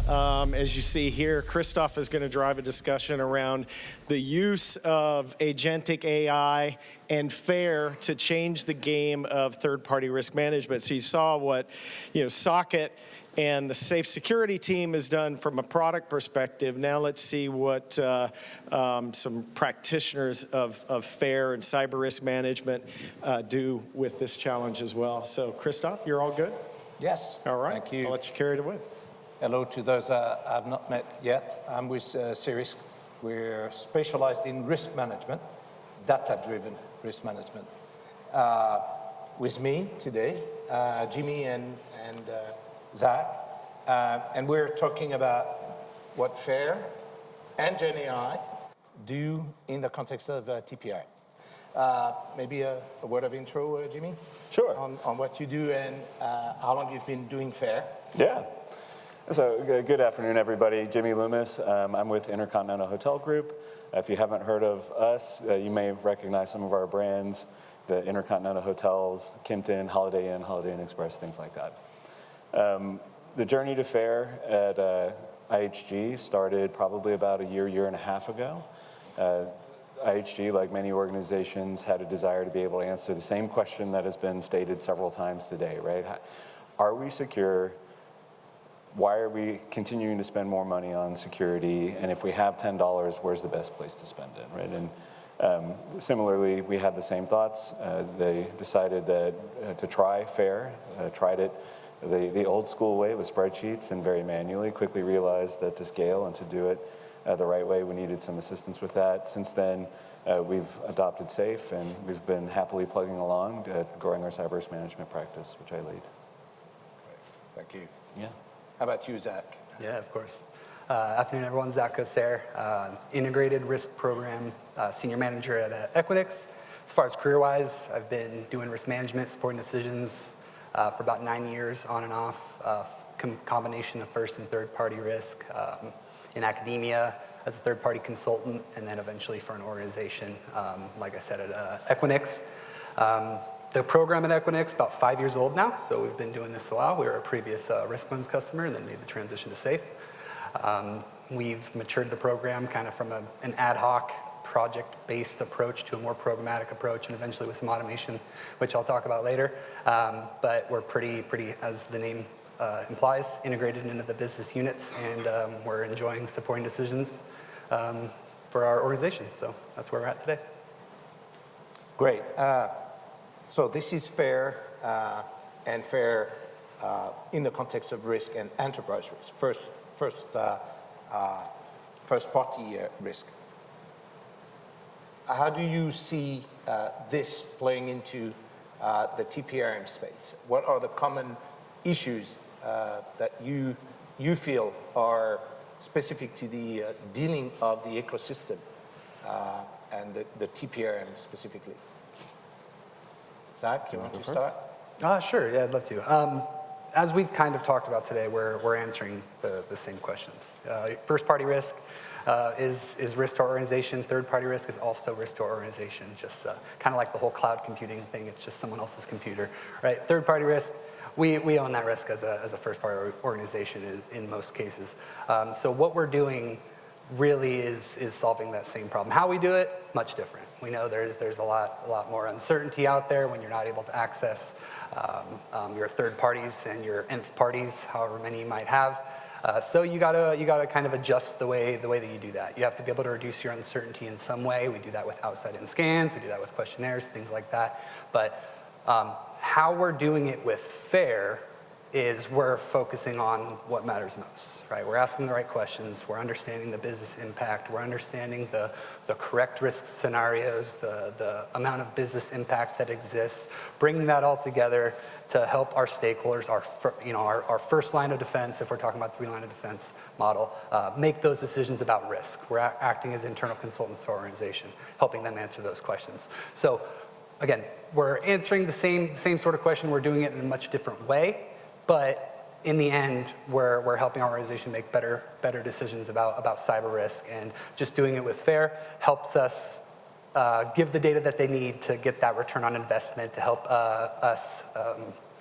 As you see here, Christophe is going to drive a discussion around the use of agentic AI and FAIR to change the game of third-party risk management. So you saw what, Socket and the safe security team has done from a product perspective. Now let's see what some practitioners of FAIR and cyber risk management do with this challenge as well. So Christophe, you're all good? Yes. All right. Thank you. I'll let you carry it away. Hello to those I've not met yet. I'm with Cirisk. We're specialized in risk management, data-driven risk management. With me today, Jimmy and Zach, and we're talking about what FAIR and GenAI do in the context of TPRM. Maybe a word of intro, Jimmy? Sure. On what you do and how long you've been doing FAIR. Yeah. So good afternoon, everybody. Jimmy Lummis. I'm with Intercontinental Hotel Group. If you haven't heard of us, you may recognize some of our brands, the Intercontinental Hotels, Kimpton, Holiday Inn Express, things like that. The journey to FAIR at IHG started probably about a year and a half ago. IHG, like many organizations, had a desire to be able to answer the same question that has been stated several times today, right? Are we secure? Why are we continuing to spend more money on security? And if we have $10, where's the best place to spend it, right? And similarly, we had the same thoughts. They decided that to try FAIR, tried it the old school way with spreadsheets and very manually, quickly realized that to scale and to do it the right way, we needed some assistance with that. Since then, we've adopted SAFE, and we've been happily plugging along, growing our cyber risk management practice, which I lead. Thank you. Yeah. How about you, Zach? Yeah, of course. Afternoon, everyone. Zach Cossairt, Integrated Risk Program Senior Manager at Equinix. As far as career-wise, I've been doing risk management, supporting decisions for about 9 years, on and off, combination of first and third-party risk in academia as a third-party consultant, and then eventually for an organization, like I said, at Equinix. The program at Equinix, about 5 years old now, so we've been doing this a while. We were a previous risk lens customer and then made the transition to SAFE. We've matured the program kind of from an ad hoc project-based approach to a more programmatic approach, and eventually with some automation, which I'll talk about later. But we're pretty, as the name implies, integrated into the business units, and we're enjoying supporting decisions for our organization. So that's where we're at today. Great. So this is FAIR, and FAIR in the context of risk and enterprise risk, first-party risk. How do you see this playing into the TPRM space? What are the common issues that you feel are specific to the dealing of the ecosystem and the TPRM specifically? Zach, do you want to start? Sure, yeah, I'd love to. As we've kind of talked about today, we're answering the same questions. First-party risk is risk to our organization. Third-party risk is also risk to our organization. Just kind of like the whole cloud computing thing. It's just someone else's computer, right? Third-party risk, we own that risk as a first-party organization in most cases. So what we're doing really is solving that same problem. How we do it, much different. We know there's a lot more uncertainty out there when you're not able to access your third parties and your nth parties, however many you might have. So you gotta kind of adjust the way that you do that. You have to be able to reduce your uncertainty in some way. We do that with outside-in scans. We do that with questionnaires, things like that. But how we're doing it with FAIR is we're focusing on what matters most, right? We're asking the right questions, we're understanding the business impact, we're understanding the correct risk scenarios, the amount of business impact that exists, bringing that all together to help our stakeholders, our first line of defense, if we're talking about the 3-line of defense model, make those decisions about risk. We're acting as internal consultants to our organization, helping them answer those questions. So again, we're answering the same sort of question, we're doing it in a much different way. But in the end, we're helping our organization make better decisions about cyber risk, and just doing it with FAIR helps us give the data that they need to get that return on investment, to help us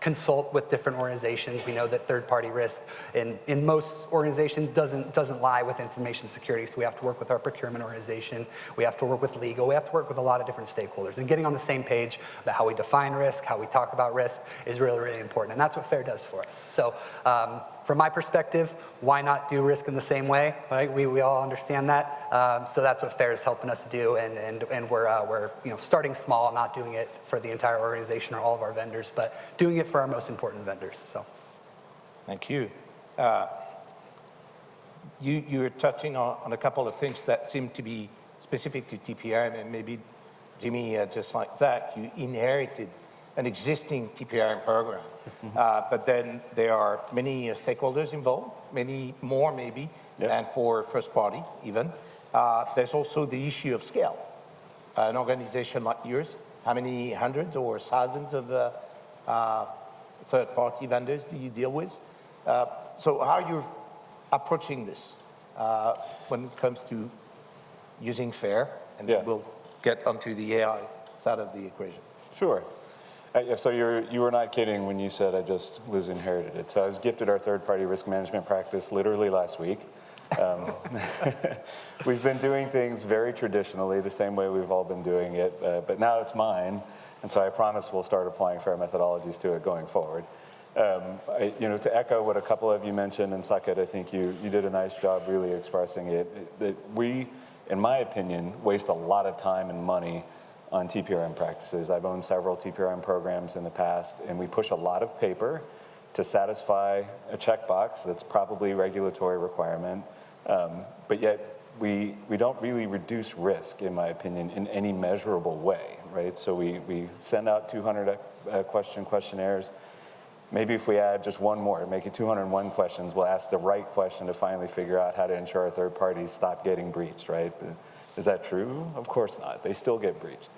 consult with different organizations. We know that third-party risk in most organizations doesn't lie with information security, so we have to work with our procurement organization, we have to work with legal, we have to work with a lot of different stakeholders, and getting on the same page about how we define risk, how we talk about risk is really, really important, and that's what FAIR does for us. So from my perspective, why not do risk in the same way, right? We all understand that, so that's what FAIR is helping us do, and we're starting small, not doing it for the entire organization or all of our vendors, but doing it for our most important vendors. So, thank you. You're touching on a couple of things that seem to be specific to TPRM, and maybe Jimmy, just like Zach, you inherited an existing TPRM program, but then there are many stakeholders involved, many more maybe, than for first party even. There's also the issue of scale. An organization like yours, how many hundreds or thousands of third-party vendors do you deal with? So how are you approaching this when it comes to using FAIR? And then we'll get onto the AI side of the equation. Sure. So you were not kidding when you said I just was inherited it. So I was gifted our third-party risk management practice literally last week. We've been doing things very traditionally, the same way we've all been doing it, but now it's mine, and so I promise we'll start applying FAIR methodologies to it going forward. To echo what a couple of you mentioned, and Saket, I think you did a nice job really expressing it, that we, in my opinion, waste a lot of time and money on TPRM practices. I've owned several TPRM programs in the past, and we push a lot of paper to satisfy a checkbox that's probably a regulatory requirement, but yet we don't really reduce risk, in my opinion, in any measurable way, right? So we send out 200 questionnaires. Maybe if we add just one more, make it 201 questions, we'll ask the right question to finally figure out how to ensure our third parties stop getting breached, right? Is that true? Of course not. They still get breached.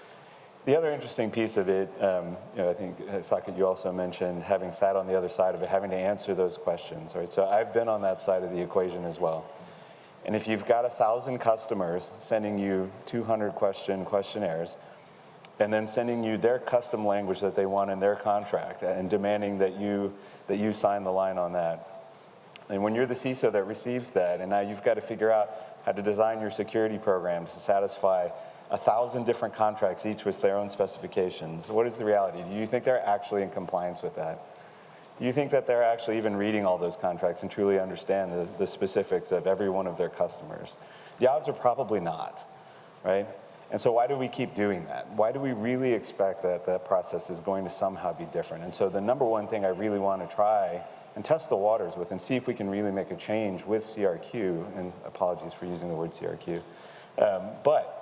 The other interesting piece of it, I think, Saket, you also mentioned having sat on the other side of it, having to answer those questions, right? So I've been on that side of the equation as well. And if you've got 1,000 customers sending you 200 questionnaires, and then sending you their custom language that they want in their contract and demanding that you sign the line on that. And when you're the CISO that receives that, and now you've got to figure out how to design your security programs to satisfy 1,000 different contracts, each with their own specifications. What is the reality? Do you think they're actually in compliance with that? Do you think that they're actually even reading all those contracts and truly understand the specifics of every one of their customers? The odds are probably not, right? And so why do we keep doing that? Why do we really expect that that process is going to somehow be different? And so the number one thing I really want to try and test the waters with and see if we can really make a change with CRQ, and apologies for using the word CRQ, but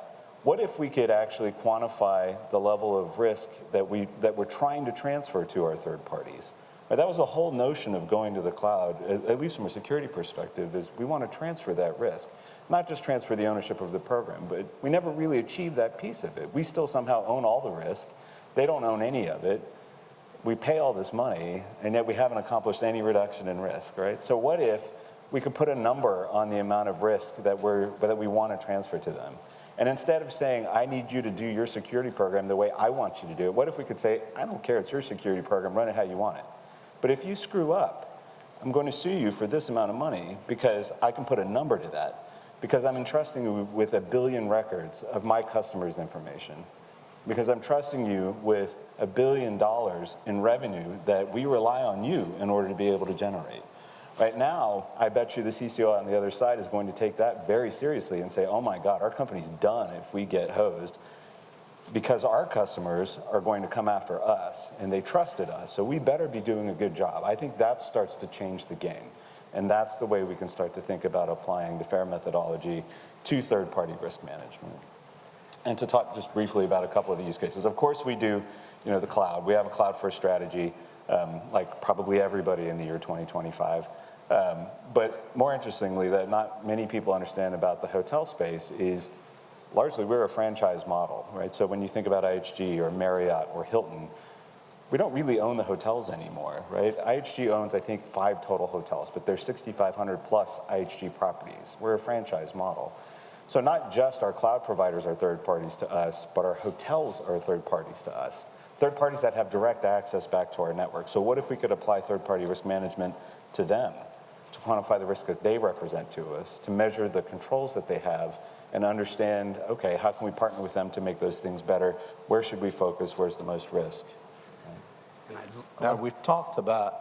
what if we could actually quantify the level of risk that we're trying to transfer to our third parties? Right, that was the whole notion of going to the cloud, at least from a security perspective, is we want to transfer that risk. Not just transfer the ownership of the program, but we never really achieved that piece of it. We still somehow own all the risk. They don't own any of it. We pay all this money, and yet we haven't accomplished any reduction in risk, right? So what if we could put a number on the amount of risk that we want to transfer to them? And instead of saying, I need you to do your security program the way I want you to do it, what if we could say, I don't care, it's your security program, run it how you want it. But if you screw up, I'm going to sue you for this amount of money because I can put a number to that. Because I'm entrusting you with 1 billion records of my customers' information. Because I'm trusting you with $1 billion in revenue that we rely on you in order to be able to generate. Right now, I bet you the CCO on the other side is going to take that very seriously and say, oh my God, our company's done if we get hosed. Because our customers are going to come after us, and they trusted us, so we better be doing a good job. I think that starts to change the game. And that's the way we can start to think about applying the FAIR methodology to third-party risk management. And to talk just briefly about a couple of the use cases. Of course, we do, the cloud. We have a cloud-first strategy, like probably everybody in the year 2025. But more interestingly, that not many people understand about the hotel space is largely we're a franchise model, right? So when you think about IHG or Marriott or Hilton, we don't really own the hotels anymore, right? IHG owns, I think, 5 total hotels, but there's 6,500 plus IHG properties. We're a franchise model. So not just our cloud providers are third parties to us, but our hotels are third parties to us. third parties that have direct access back to our network. So what if we could apply third-party risk management to them, to quantify the risk that they represent to us, to measure the controls that they have, and understand, okay, how can we partner with them to make those things better? Where should we focus? Where's the most risk? Now, we've talked about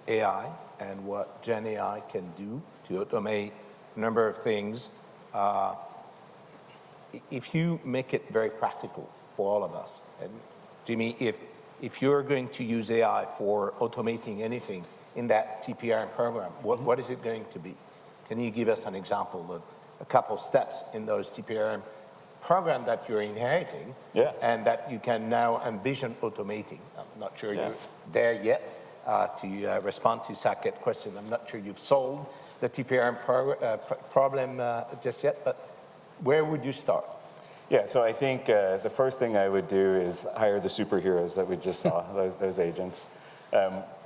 AI and what Gen AI can do to automate a number of things. If you make it very practical for all of us, and Jimmy, if you're going to use AI for automating anything in that TPRM program, what is it going to be? Can you give us an example of a couple steps in those TPRM program that you're inheriting and that you can now envision automating? I'm not sure you're there yet to respond to Saket's question. I'm not sure you've solved the TPRM problem just yet, but where would you start? Yeah, so I think the first thing I would do is hire the superheroes that we just saw, those agents.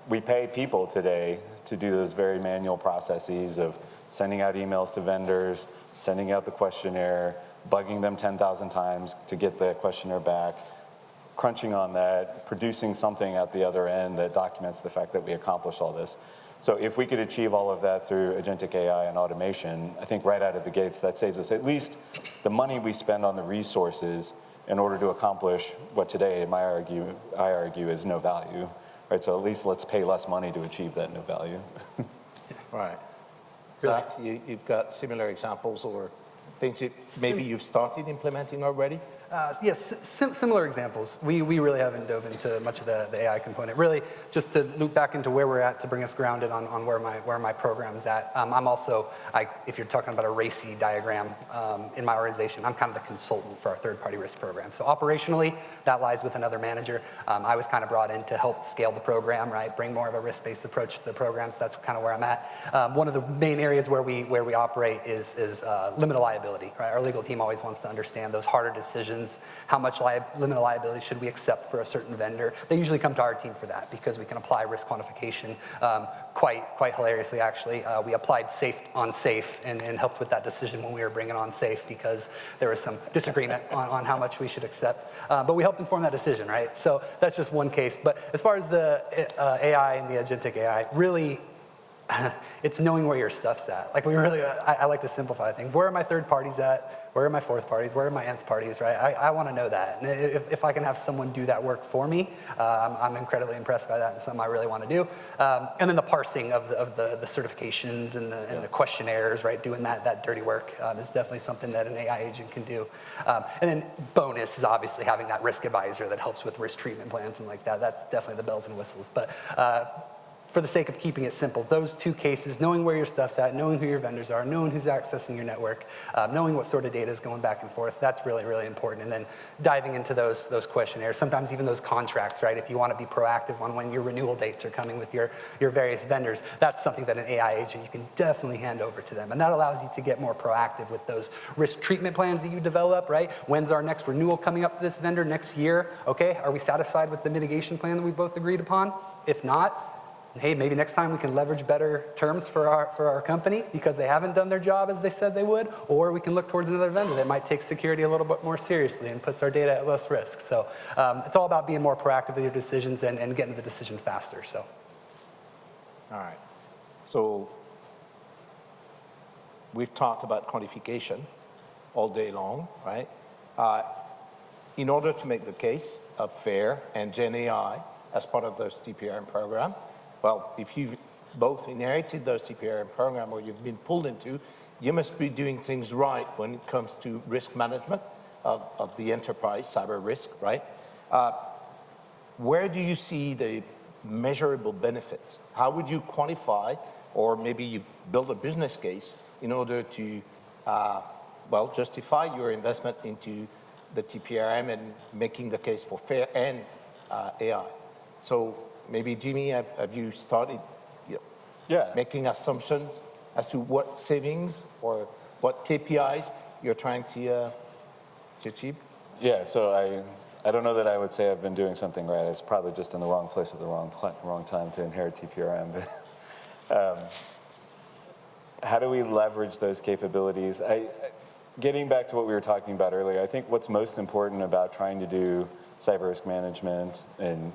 We pay people today to do those very manual processes of sending out emails to vendors, sending out the questionnaire, bugging them 10,000 times to get the questionnaire back, crunching on that, producing something at the other end that documents the fact that we accomplished all this. So if we could achieve all of that through agentic AI and automation, I think right out of the gates that saves us at least the money we spend on the resources in order to accomplish what today I argue is no value. Right, so at least let's pay less money to achieve that no value. Right. Zach, you've got similar examples or things that maybe you've started implementing already? Yes, similar examples. We really haven't dove into much of the AI component. Really, just to loop back into where we're at to bring us grounded on where my program's at. I'm also, if you're talking about a RACI diagram in my organization, I'm kind of the consultant for our third-party risk program. So operationally, that lies with another manager. I was kind of brought in to help scale the program, right? Bring more of a risk-based approach to the program. So that's kind of where I'm at. One of the main areas where we operate is limit of liability, right? Our legal team always wants to understand those harder decisions. How much limit of liability should we accept for a certain vendor? They usually come to our team for that because we can apply risk quantification quite hilariously, actually. We applied safe on safe and helped with that decision when we were bringing on safe because there was some disagreement on how much we should accept. But we helped inform that decision, right? So that's just one case. But as far as the AI and the agentic AI, really, it's knowing where your stuff's at. Like I like to simplify things. Where are my third parties at? Where are my fourth parties? Where are my nth parties, right? I want to know that. And if I can have someone do that work for me, I'm incredibly impressed by that and something I really want to do. And then the parsing of the certifications and the questionnaires, right? Doing that dirty work is definitely something that an AI agent can do. And then bonus is obviously having that risk advisor that helps with risk treatment plans and like that. That's definitely the bells and whistles. But for the sake of keeping it simple, those two cases, knowing where your stuff's at, knowing who your vendors are, knowing who's accessing your network, knowing what sort of data is going back and forth, that's really, really important. And then diving into those questionnaires, sometimes even those contracts, right? If you want to be proactive on when your renewal dates are coming with your various vendors, that's something that an AI agent, you can definitely hand over to them. And that allows you to get more proactive with those risk treatment plans that you develop, right? When's our next renewal coming up for this vendor next year? Okay, are we satisfied with the mitigation plan that we both agreed upon? If not, hey, maybe next time we can leverage better terms for our company because they haven't done their job as they said they would, or we can look towards another vendor that might take security a little bit more seriously and puts our data at less risk. So it's all about being more proactive with your decisions and getting the decision faster. So. All right. So we've talked about quantification all day long, right? In order to make the case of FAIR and Gen AI as part of those TPRM program, well, if you've both inherited those TPRM program or you've been pulled into, you must be doing things right when it comes to risk management of the enterprise, cyber risk, right? Where do you see the measurable benefits? How would you quantify, or maybe you build a business case in order to, justify your investment into the TPRM and making the case for FAIR and AI? So maybe, Jimmy, have you started making assumptions as to what savings or what KPIs you're trying to achieve? Yeah, so I don't know that I would say I've been doing something right. I was probably just in the wrong place at the wrong time to inherit TPRM. But how do we leverage those capabilities? Getting back to what we were talking about earlier, I think what's most important about trying to do cyber risk management and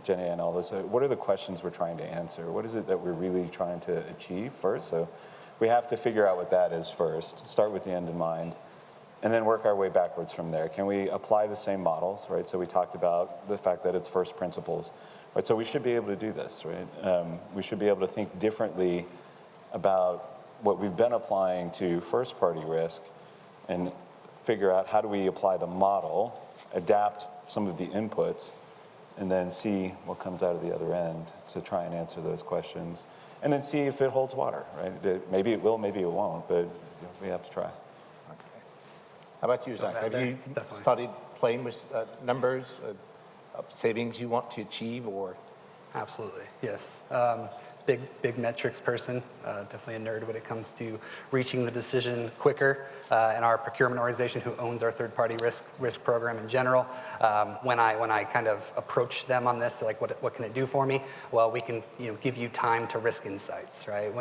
Gen AI and all those. What are the questions we're trying to answer? What is it that we're really trying to achieve first? So we have to figure out what that is first, start with the end in mind, and then work our way backwards from there. Can we apply the same models, right? So we talked about the fact that it's first principles, right? So we should be able to do this, right? We should be able to think differently about what we've been applying to first-party risk and figure out how do we apply the model, adapt some of the inputs, and then see what comes out of the other end to try and answer those questions. And then see if it holds water, right? Maybe it will, maybe it won't, but we have to try. Okay. How about you, Zach? Have you Definitely. started playing with numbers, savings you want to achieve, or? Absolutely, yes. Big metrics person, definitely a nerd when it comes to reaching the decision quicker. And our procurement organization, who owns our third-party risk program in general, when I kind of approach them on this, like what can it do for me? Well, we can give you time to risk insights, right?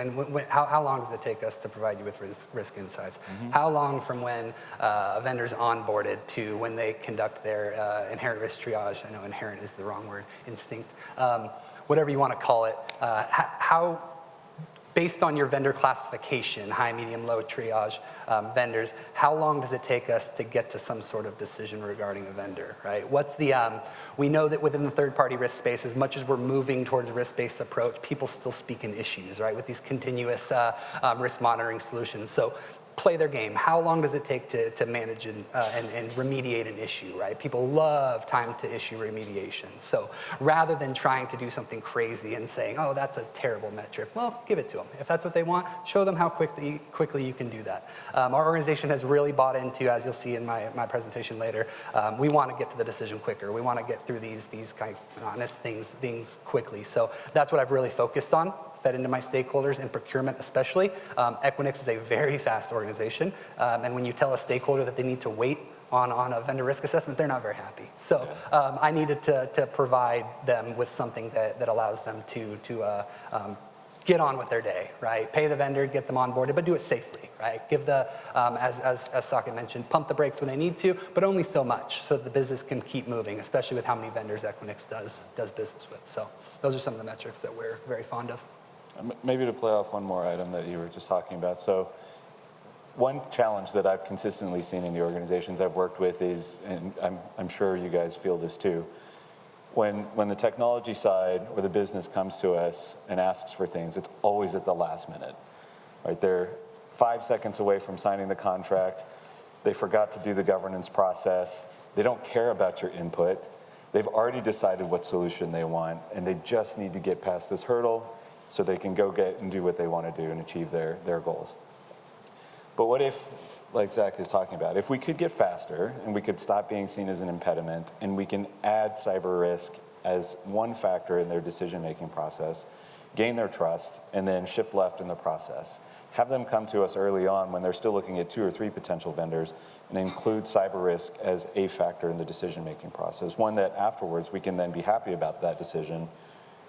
How long does it take us to provide you with risk insights? Mm-hmm. How long from when a vendor's onboarded to when they conduct their inherent risk triage? I know inherent is the wrong word, instinct. Whatever you want to call it, how, based on your vendor classification, high, medium, low triage vendors, how long does it take us to get to some sort of decision regarding a vendor, right? We know that within the third-party risk space, as much as we're moving towards a risk-based approach, people still speak in issues, right, with these continuous risk monitoring solutions. So play their game. How long does it take to manage and remediate an issue, right? People love time to issue remediation. So rather than trying to do something crazy and saying, oh, that's a terrible metric, well, give it to them. If that's what they want, show them how quickly you can do that. Our organization has really bought into, as you'll see in my presentation later, we want to get to the decision quicker. We want to get through these kind of honest things quickly. So that's what I've really focused on, fed into my stakeholders and procurement especially. Equinix is a very fast organization, and when you tell a stakeholder that they need to wait on a vendor risk assessment, they're not very happy. So I needed to provide them with something that allows them to get on with their day, right? Pay the vendor, get them onboarded, but do it safely, right? Give as Saket mentioned, pump the brakes when they need to, but only so much so that the business can keep moving, especially with how many vendors Equinix does business with. So those are some of the metrics that we're very fond of. Maybe to play off one more item that you were just talking about. So one challenge that I've consistently seen in the organizations I've worked with is, and I'm sure you guys feel this too, when the technology side or the business comes to us and asks for things, it's always at the last minute, right? They're 5 seconds away from signing the contract. They forgot to do the governance process. They don't care about your input. They've already decided what solution they want, and they just need to get past this hurdle so they can go get and do what they want to do and achieve their goals. But what if, like Zach is talking about, if we could get faster and we could stop being seen as an impediment and we can add cyber risk as one factor in their decision-making process, gain their trust, and then shift left in the process. Have them come to us early on when they're still looking at 2 or 3 potential vendors and include cyber risk as a factor in the decision-making process, one that afterwards we can then be happy about that decision.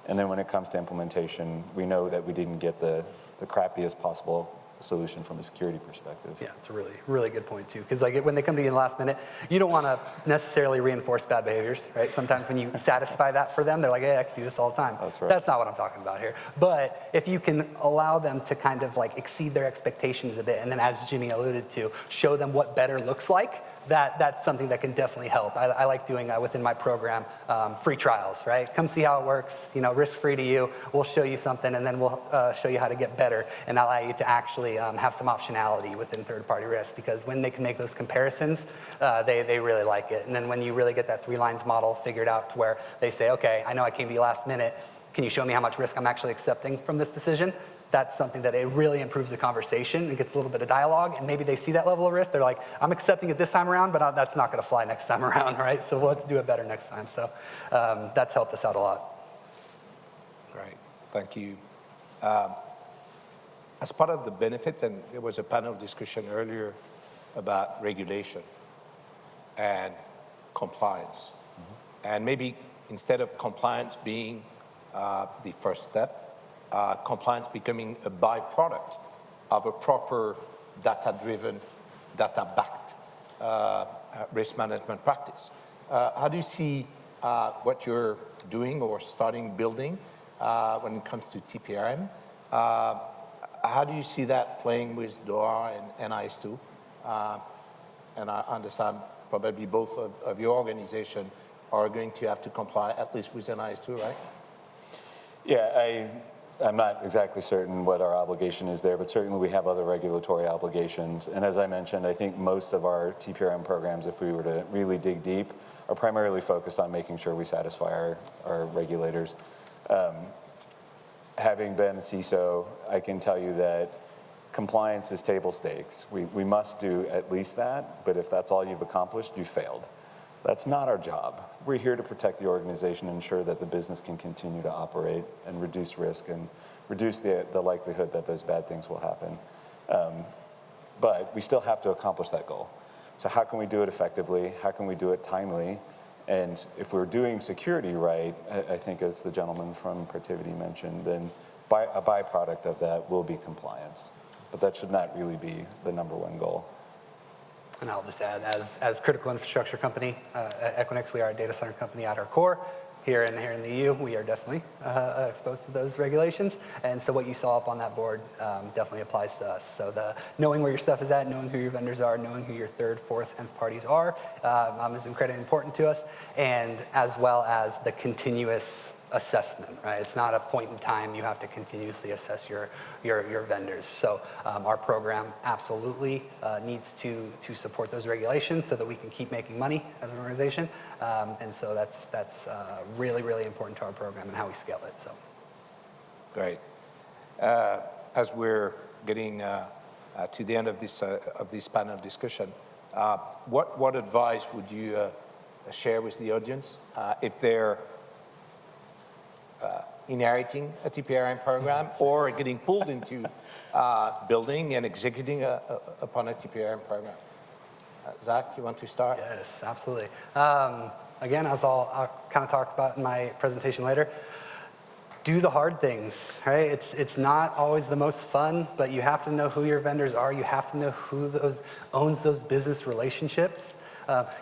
And then when it comes to implementation, we know that we didn't get the crappiest possible solution from a security perspective. Yeah, it's a really, really good point too. Because like when they come to you in the last minute, you don't want to necessarily reinforce bad behaviors, right? Sometimes when you satisfy that for them, they're like, hey, I can do this all the time. That's right. That's not what I'm talking about here. But if you can allow them to kind of like exceed their expectations a bit, and then as Jimmy alluded to, show them what better looks like, that's something that can definitely help. I like doing within my program free trials, right? Come see how it works, risk-free to you. We'll show you something, and then we'll show you how to get better and allow you to actually have some optionality within third-party risk, because when they can make those comparisons, they really like it. And then when you really get that 3 lines model figured out to where they say, okay, I know I came to you last minute. Can you show me how much risk I'm actually accepting from this decision? That's something that it really improves the conversation and gets a little bit of dialogue, and maybe they see that level of risk. They're like, I'm accepting it this time around, but that's not going to fly next time around, right? So let's do it better next time. So that's helped us out a lot. Great, thank you. As part of the benefits, and there was a panel discussion earlier about regulation and compliance. Mm-hmm. And maybe instead of compliance being the first step, compliance becoming a byproduct of a proper data-driven, data-backed risk management practice. How do you see what you're doing or starting building when it comes to TPRM? How do you see that playing with DORA and NIS2? And I understand probably both of your organization are going to have to comply at least with NIS2, right? Yeah, I'm not exactly certain what our obligation is there, but certainly we have other regulatory obligations. And as I mentioned, I think most of our TPRM programs, if we were to really dig deep, are primarily focused on making sure we satisfy our regulators. Having been a CISO, I can tell you that compliance is table stakes. We must do at least that, but if that's all you've accomplished, you failed. That's not our job. We're here to protect the organization and ensure that the business can continue to operate and reduce risk and reduce the likelihood that those bad things will happen. But we still have to accomplish that goal. So how can we do it effectively? How can we do it timely? And if we're doing security right, I think as the gentleman from Protiviti mentioned, then a byproduct of that will be compliance. But that should not really be the number one goal. And I'll just add, as critical infrastructure company, at Equinix, we are a data center company at our core. Here in the EU, we are definitely exposed to those regulations. And so what you saw up on that board definitely applies to us. So knowing where your stuff is at, knowing who your vendors are, knowing who your third, fourth, nth parties are is incredibly important to us. And as well as the continuous assessment, right? It's not a point in time. You have to continuously assess your vendors. So our program absolutely needs to support those regulations so that we can keep making money as an organization. And so that's really, really important to our program and how we scale it. So, great. As we're getting to the end of this panel discussion, what advice would you share with the audience if they're inheriting a TPRM program or getting pulled into building and executing upon a TPRM program? Zach, you want to start? Yes, absolutely. Again, as I'll kind of talk about in my presentation later, do the hard things, right? It's not always the most fun, but you have to know who your vendors are. You have to know who owns those business relationships.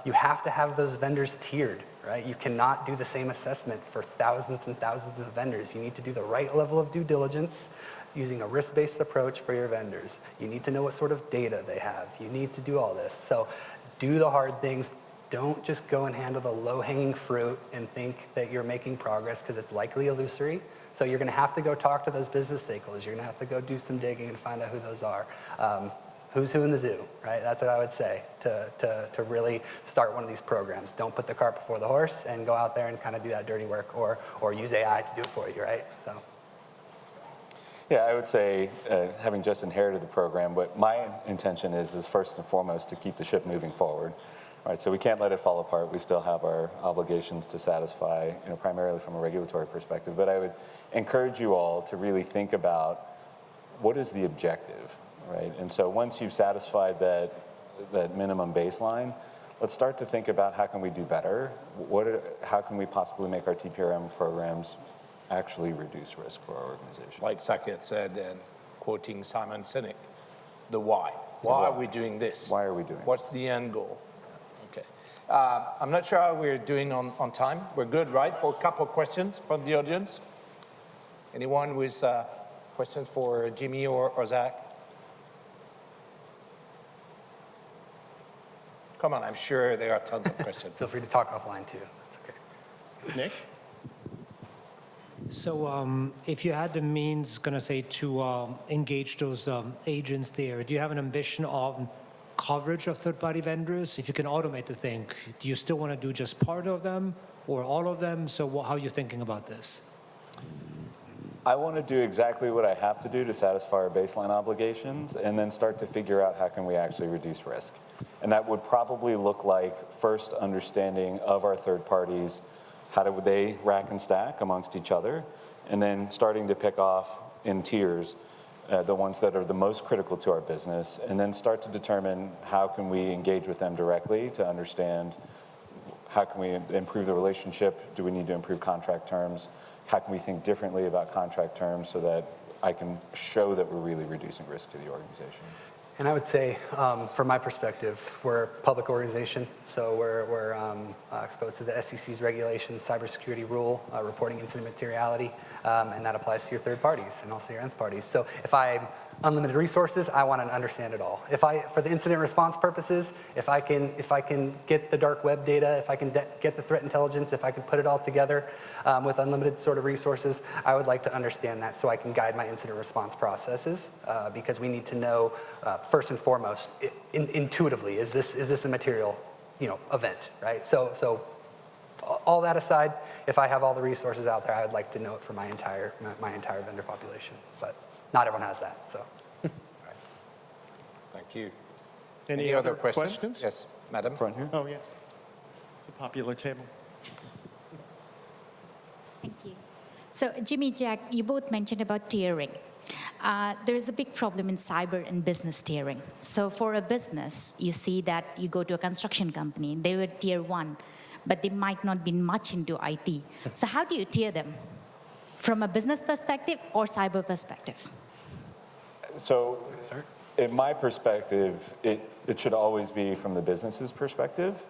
You have to have those vendors tiered, right? You cannot do the same assessment for thousands and thousands of vendors. You need to do the right level of due diligence using a risk-based approach for your vendors. You need to know what sort of data they have. You need to do all this. So do the hard things. Don't just go and handle the low-hanging fruit and think that you're making progress because it's likely illusory. So you're going to have to go talk to those business stakeholders. You're going to have to go do some digging and find out who those are. Who's who in the zoo, right? That's what I would say to really start one of these programs. Don't put the cart before the horse and go out there and kind of do that dirty work or use AI to do it for you, right? So. Yeah, I would say, having just inherited the program, what my intention is first and foremost to keep the ship moving forward. Right, so we can't let it fall apart. We still have our obligations to satisfy, primarily from a regulatory perspective. But I would encourage you all to really think about what is the objective, right? And so once you've satisfied that minimum baseline, let's start to think about how can we do better? How can we possibly make our TPRM programs actually reduce risk for our organization? Like Saket said, and quoting Simon Sinek, the why. Why are we doing this? Why are we doing it? What's the end goal? Okay. I'm not sure how we're doing on time. We're good, right? For a couple of questions from the audience. Anyone with questions for Jimmy or Zach? Come on, I'm sure there are tons of questions. Feel free to talk offline too. It's okay. Nick? So if you had the means, to engage those agents there, do you have an ambition of coverage of third-party vendors? If you can automate the thing, do you still want to do just part of them or all of them? So how are you thinking about this? I want to do exactly what I have to do to satisfy our baseline obligations and then start to figure out how can we actually reduce risk. And that would probably look like first understanding of our third parties, how do they rack and stack amongst each other, and then starting to pick off in tiers the ones that are the most critical to our business, and then start to determine how can we engage with them directly to understand how can we improve the relationship, do we need to improve contract terms, how can we think differently about contract terms so that I can show that we're really reducing risk to the organization. And I would say, from my perspective, we're a public organization, so we're exposed to the SEC's regulations, cybersecurity rule, reporting incident materiality, and that applies to your third parties and also your nth parties. So if I have unlimited resources, I want to understand it all. For the incident response purposes, if I can get the dark web data, if I can get the threat intelligence, if I can put it all together with unlimited sort of resources, I would like to understand that so I can guide my incident response processes, because we need to know first and foremost, intuitively, is this a material, event, right? So all that aside, if I have all the resources out there, I would like to know it for my entire vendor population, but not everyone has that, so. Right. Thank you. Any other questions? questions? Yes, madam. Front here. Oh, yeah. It's a popular table. Thank you. So Jimmy, Jack, you both mentioned about tiering. There is a big problem in cyber and business tiering. So for a business, you see that you go to a construction company, they were tier 1, but they might not be much into IT. So how do you tier them? From a business perspective or cyber perspective? So, in my perspective, it should always be from the business's perspective.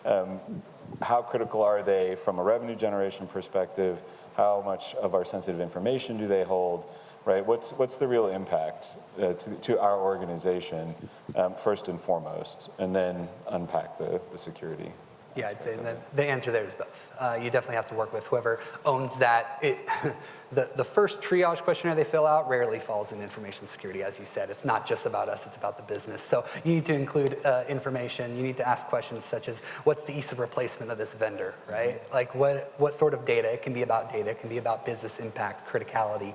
How critical are they from a revenue generation perspective? How much of our sensitive information do they hold? Right? What's the real impact to our organization, first and foremost, and then unpack the security. Yeah, I'd say the answer there is both. You definitely have to work with whoever owns that. The first triage questionnaire they fill out rarely falls in information security, as you said. It's not just about us, it's about the business. So you need to include information. You need to ask questions such as, what's the ease of replacement of this vendor, right? Like what sort of data? It can be about data. It can be about business impact, criticality,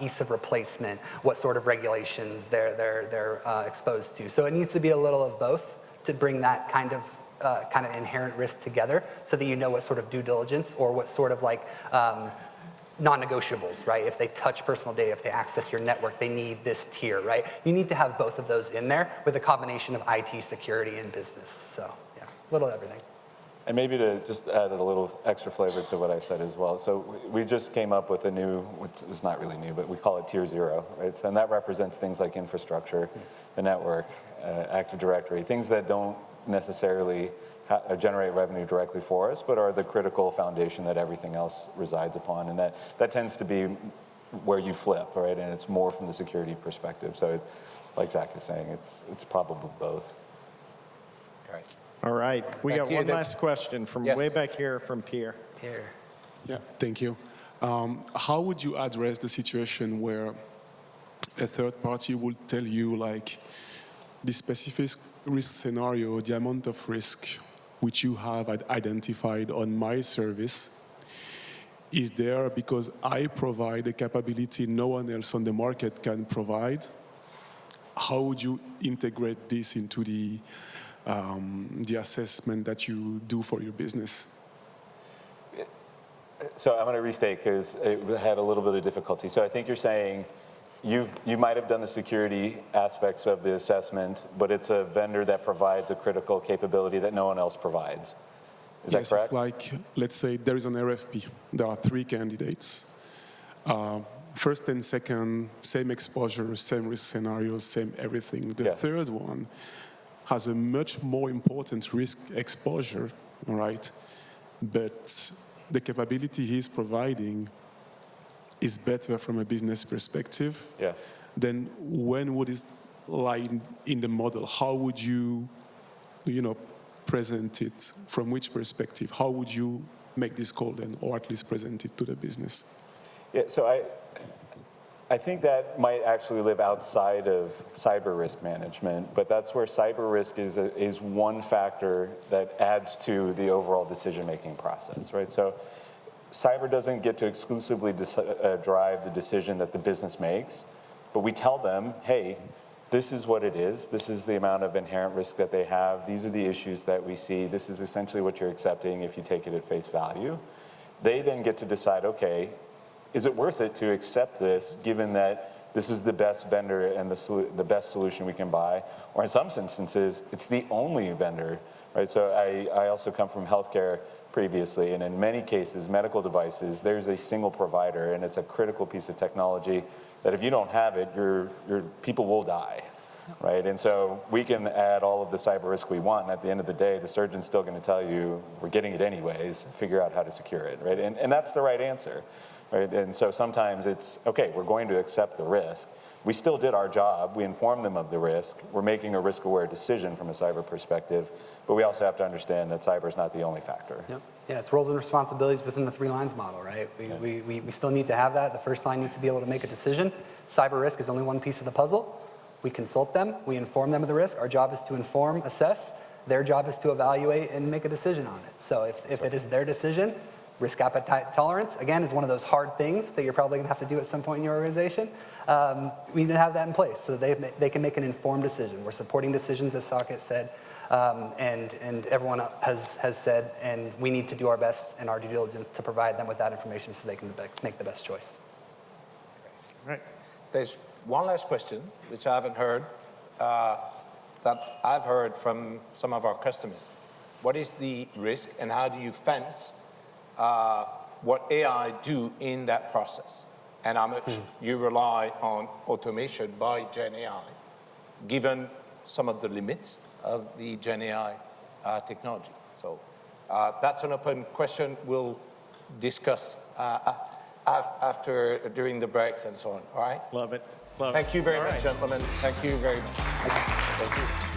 ease of replacement, what sort of regulations they're exposed to. So it needs to be a little of both to bring that kind of inherent risk together so that you know what sort of due diligence or what sort of non-negotiables, right? If they touch personal data, if they access your network, they need this tier, right? You need to have both of those in there with a combination of IT, security, and business. So yeah, a little of everything. And maybe to just add a little extra flavor to what I said as well. So we just came up with a new, which is not really new, but we call it Tier 0, right? And that represents things like infrastructure, the network, Active Directory, things that don't necessarily generate revenue directly for us, but are the critical foundation that everything else resides upon. And that tends to be where you flip, right? And it's more from the security perspective. So like Zach is saying, it's probably both. Right. All right. We Thank got you. one last question from Yes. way back here from Pierre. Here. Yeah, thank you. How would you address the situation where a third party would tell you, like, the specific risk scenario, the amount of risk which you have identified on my service is there because I provide a capability no one else on the market can provide? How would you integrate this into the assessment that you do for your business? So I'm going to restate because it had a little bit of difficulty. So I think you're saying you might have done the security aspects of the assessment, but it's a vendor that provides a critical capability that no one else provides. Is that correct? It's like, let's say there is an RFP. There are 3 candidates. First and second, same exposure, same risk scenarios, same everything. The third one has a much more important risk exposure, all right? But the capability he's providing is better from a business perspective. Yeah. Then when would it lie in the model? How would you present it? From which perspective? How would you make this call then, or at least present it to the business? Yeah, so I think that might actually live outside of cyber risk management, but that's where cyber risk is one factor that adds to the overall decision-making process, right? So cyber doesn't get to exclusively drive the decision that the business makes, but we tell them, hey, this is what it is. This is the amount of inherent risk that they have. These are the issues that we see. This is essentially what you're accepting if you take it at face value. They then get to decide, okay, is it worth it to accept this given that this is the best vendor and the best solution we can buy? Or in some instances, it's the only vendor, right? So I also come from healthcare previously, and in many cases, medical devices, there's a single provider, and it's a critical piece of technology that if you don't have it, your people will die, right? And so we can add all of the cyber risk we want, and at the end of the day, the surgeon's still going to tell you, we're getting it anyways, figure out how to secure it, right? And that's the right answer, right? And so sometimes it's, okay, we're going to accept the risk. We still did our job. We informed them of the risk. We're making a risk-aware decision from a cyber perspective, but we also have to understand that cyber is not the only factor. Yep. Yeah, it's roles and responsibilities within the 3 lines model, right? We still need to have that. The first line needs to be able to make a decision. Cyber risk is only one piece of the puzzle. We consult them. We inform them of the risk. Our job is to inform, assess. Their job is to evaluate and make a decision on it. So if it is their decision, risk appetite tolerance, again, is one of those hard things that you're probably going to have to do at some point in your organization. We need to have that in place so that they can make an informed decision. We're supporting decisions, as Saket said, and everyone has said, and we need to do our best in our due diligence to provide them with that information so they can make the best choice. Right. There's one last question, which I haven't heard, that I've heard from some of our customers. What is the risk and how do you fence what AI do in that process? And how much you rely on automation by Gen AI, given some of the limits of the Gen AI technology. So that's an open question we'll discuss during the breaks and so on, all right? Love it. Love it. Thank you very All much, right. gentlemen. Thank you very much. Thank you.